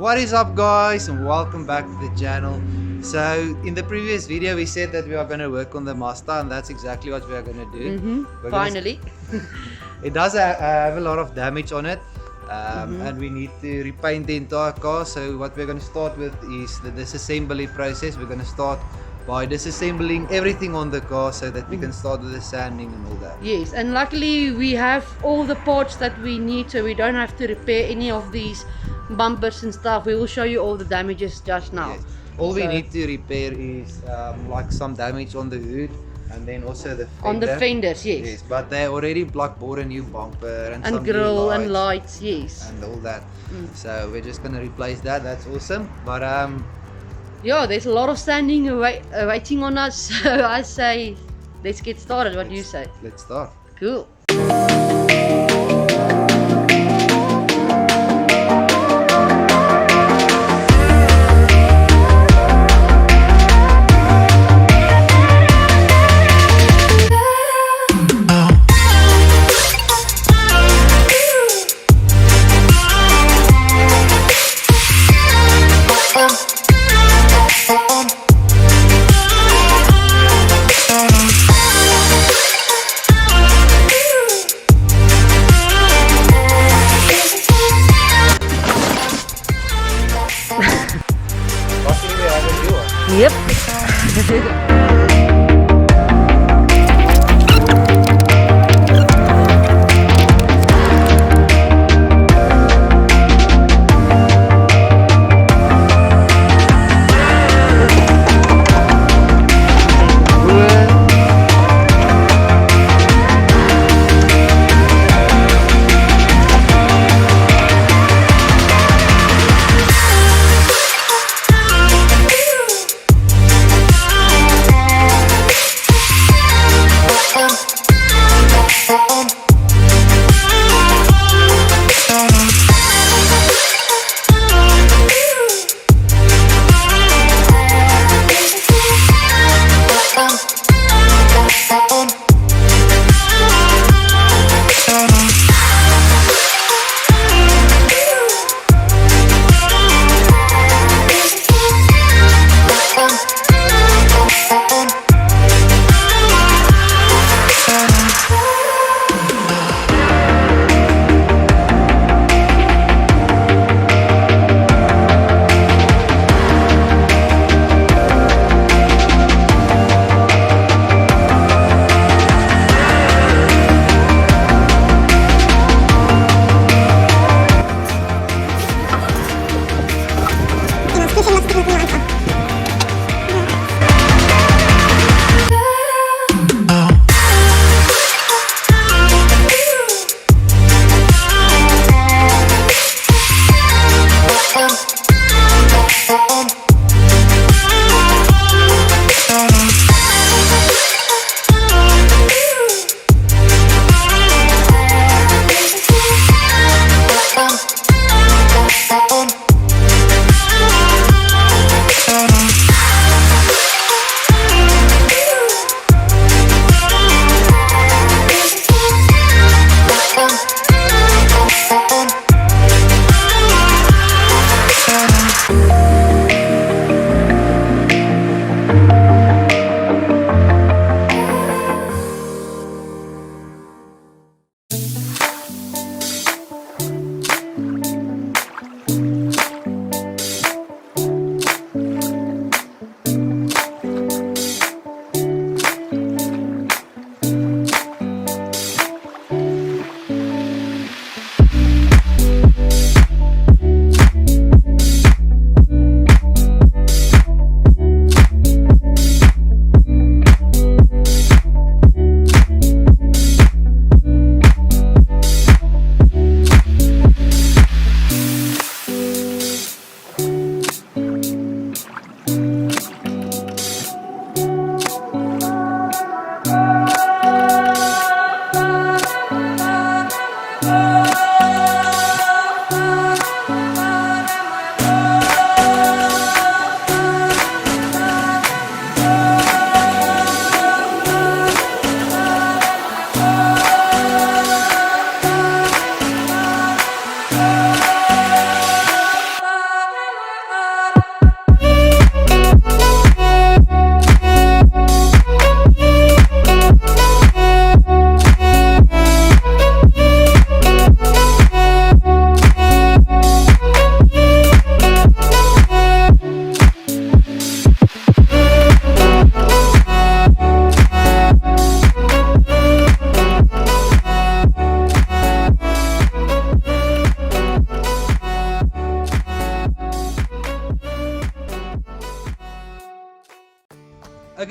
What is up, guys, and welcome back to the channel. So in the previous video we said that we are going to work on the Mazda, and that's exactly what we are going to do. Finally. It does have a lot of damage on it, and we need to repaint the entire car. So what we're going to start with is the disassembly process. We're going to start by disassembling everything on the car so that we can start with the sanding and all that. Yes, and luckily we have all the parts that we need, so we don't have to repair any of these bumpers and stuff. We will show you all the damages just now. Yes. All we need to repair is like some damage on the hood, and then also the fender. On the fenders, yes. Yes, but they already bought a new bumper and some grill new and lights, yes. and all that. So we're just gonna replace that. That's awesome. But yeah, there's a lot of sanding waiting on us. So I say, let's get started. What do you say? let's start. Cool. Luckily we have a new one. Yep.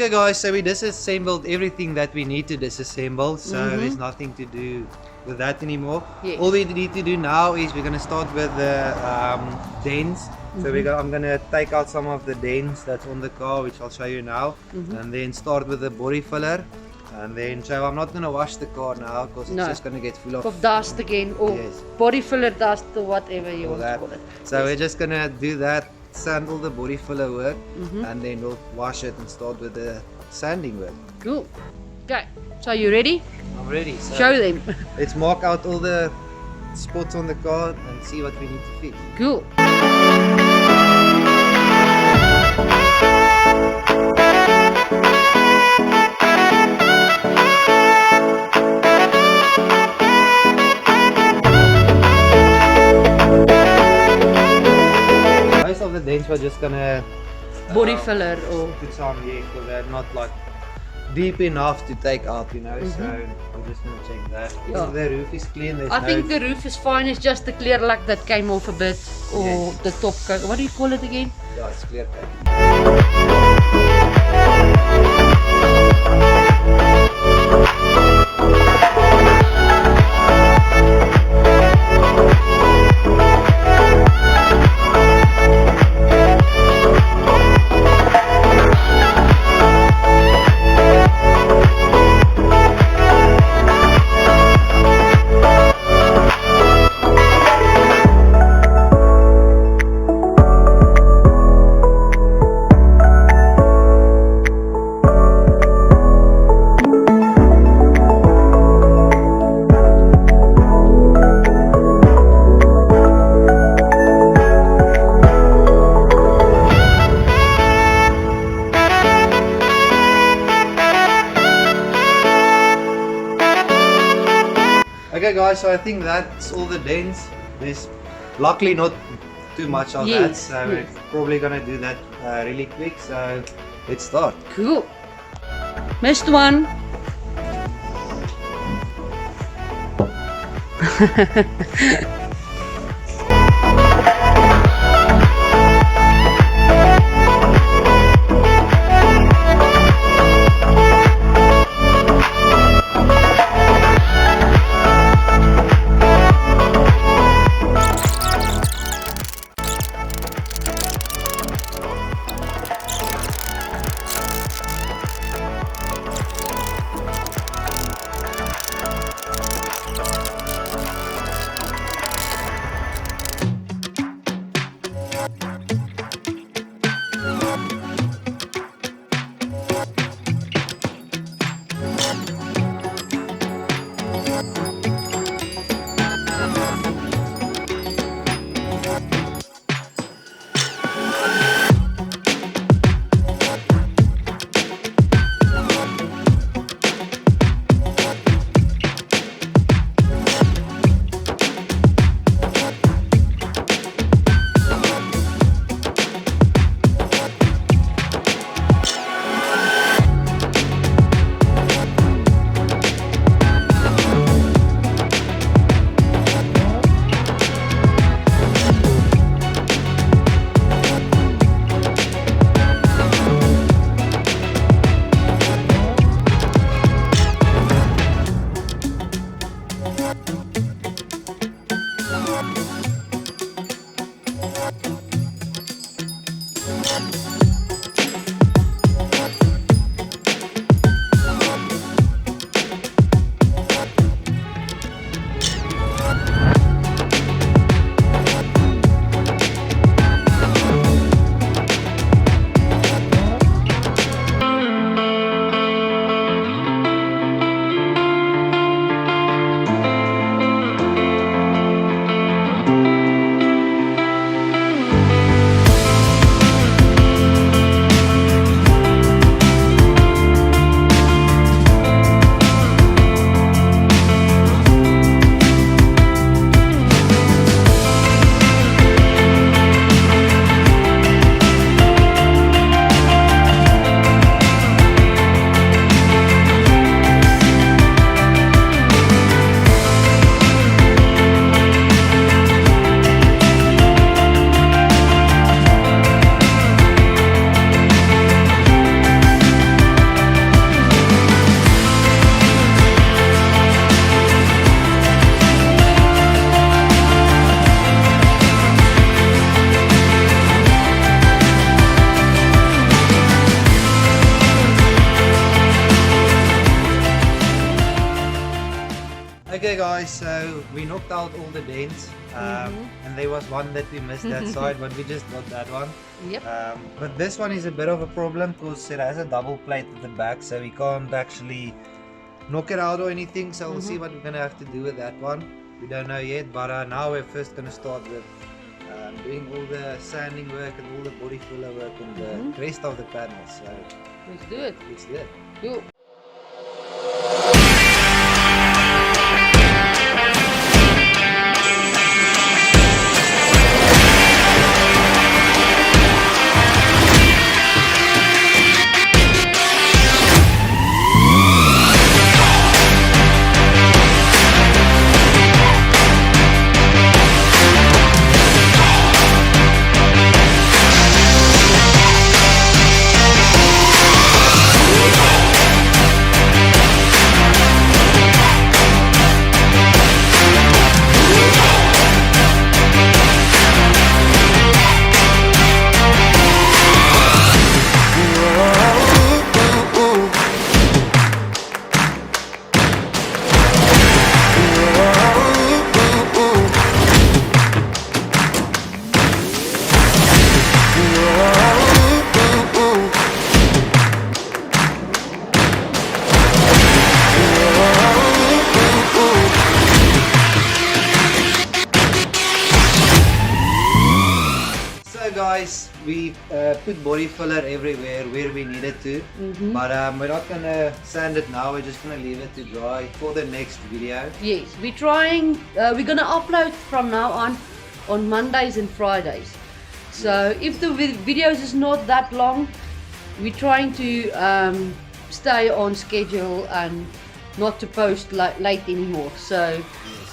Okay guys, so we disassembled everything that we need to disassemble, so there's nothing to do with that anymore. Yes. All we need to do now is we're going to start with the dents. So I'm going to take out some of the dents that's on the car, which I'll show you now, and then start with the body filler. And then, so I'm not going to wash the car now because it's just going to get full of dust again, or Yes. body filler dust, or whatever you want that. to call it. So we're just going to do that, sand all the body filler work, and then we'll wash it and start with the sanding work. Cool. Okay, so you ready? I'm ready. So Show them. let's mark out all the spots on the car and see what we need to fix. Cool. Most of the dents we're just gonna Body filler or put some here because they're not like deep enough to take out, you know. So I'm just gonna check that. Yeah. If the roof is clean, there's I think the roof is fine. It's just the clear lack that came off a bit, or the top coat. What do you call it again? yeah, it's clear cut. Okay guys, so I think that's all the dents. There's luckily not too much of that, so we're probably gonna do that really quick. So let's start. Cool. Missed one. guys, so we knocked out all the dents, and there was one that we missed that side, but we just got that one. Yep. But this one is a bit of a problem because it has a double plate at the back, so we can't actually knock it out or anything. So we'll see what we're gonna have to do with that one. We don't know yet, but now we're first gonna start with doing all the sanding work and all the body filler work on the rest of the panels. So Let's do it. let's do it. Cool. Guys, we put body filler everywhere where we needed to, but we're not gonna sand it now. We're just gonna leave it to dry for the next video. Yes, we're trying. We're gonna upload from now on Mondays and Fridays. So if the videos is not that long, we're trying to stay on schedule and not to post late anymore. So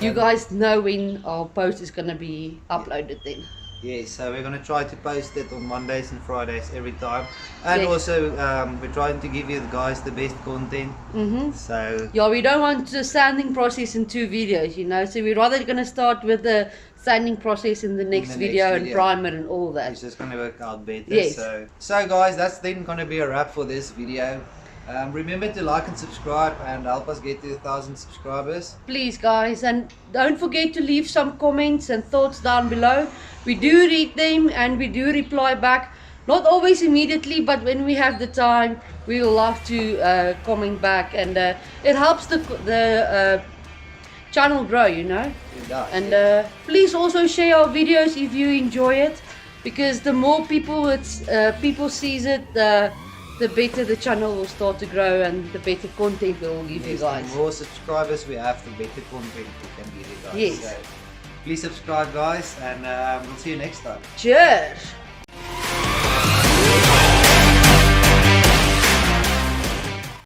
you guys know when our post is gonna be uploaded then. Yeah, so we're gonna try to post it on Mondays and Fridays every time, and also we're trying to give you guys the best content. So yeah, we don't want the sanding process in 2 videos, you know. So we're rather gonna start with the sanding process in the next video and primer and all that. It's just gonna work out better. Yes. So guys, that's then gonna be a wrap for this video. Remember to like and subscribe and help us get to 1,000 subscribers. Please guys, and don't forget to leave some comments and thoughts down below. We do read them and we do reply back. Not always immediately, but when we have the time, we will love to comment back, and it helps the channel grow, you know. It does, and please also share our videos if you enjoy it, because the more people people sees it, the better the channel will start to grow and the better content we will give you guys. The more subscribers we have, the better content we can give you guys. Yes. So please subscribe guys, and we'll see you next time. Cheers!